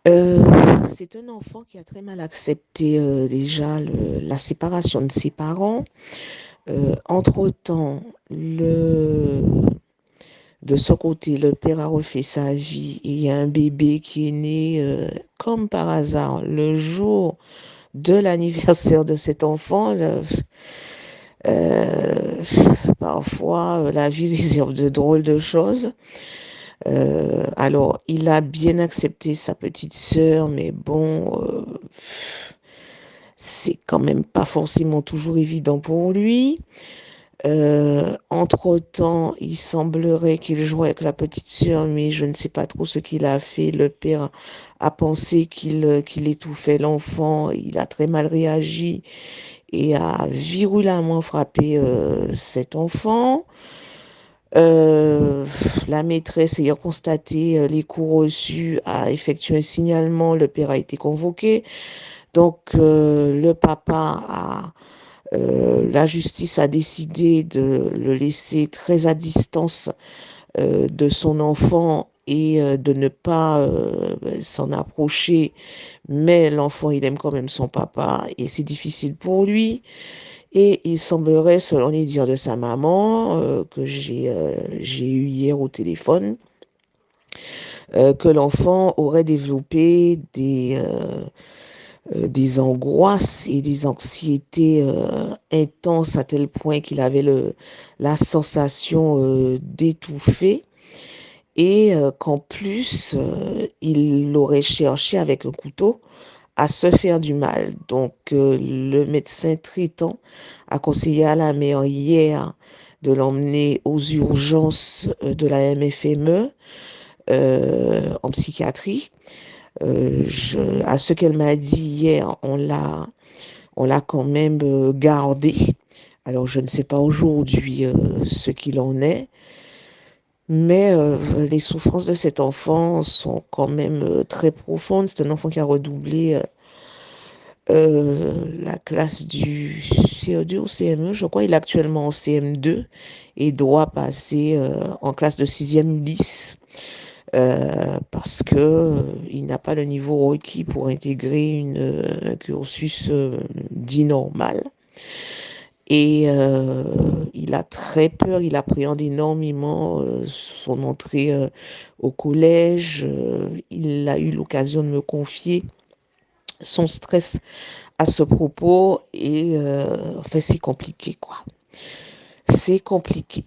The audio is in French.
Euh, c'est un enfant qui a très mal accepté déjà la séparation de ses parents. Entre-temps, de son côté, le père a refait sa vie et il y a un bébé qui est né comme par hasard le jour de l'anniversaire de cet enfant. Euh, Parfois, la vie réserve de drôles de choses. Alors, il a bien accepté sa petite sœur, mais bon, c'est quand même pas forcément toujours évident pour lui. Entre-temps, il semblerait qu'il jouait avec la petite sœur, mais je ne sais pas trop ce qu'il a fait. Le père a pensé qu'il étouffait l'enfant. Il a très mal réagi et a virulemment frappé cet enfant. Euh, la maîtresse ayant constaté les coups reçus a effectué un signalement. Le père a été convoqué. Donc, la justice a décidé de le laisser très à distance de son enfant et de ne pas s'en approcher. Mais l'enfant, il aime quand même son papa et c'est difficile pour lui. Et il semblerait, selon les dires de sa maman, que j'ai eu hier au téléphone, que l'enfant aurait développé des angoisses et des anxiétés intenses à tel point qu'il avait la sensation d'étouffer et qu'en plus, il aurait cherché avec un couteau à se faire du mal. Donc, le médecin traitant a conseillé à la mère hier de l'emmener aux urgences de la MFME en psychiatrie. À ce qu'elle m'a dit hier, on l'a quand même gardé. Alors, je ne sais pas aujourd'hui ce qu'il en est, mais les souffrances de cet enfant sont quand même très profondes. C'est un enfant qui a redoublé la classe du CE2 ou CME, je crois. Il est actuellement en CM2 et doit passer en classe de 6e ULIS parce que il n'a pas le niveau requis pour intégrer un cursus dit normal. Et il a très peur, il appréhende énormément son entrée au collège. Il a eu l'occasion de me confier son stress à ce propos et enfin c'est compliqué quoi. C'est compliqué.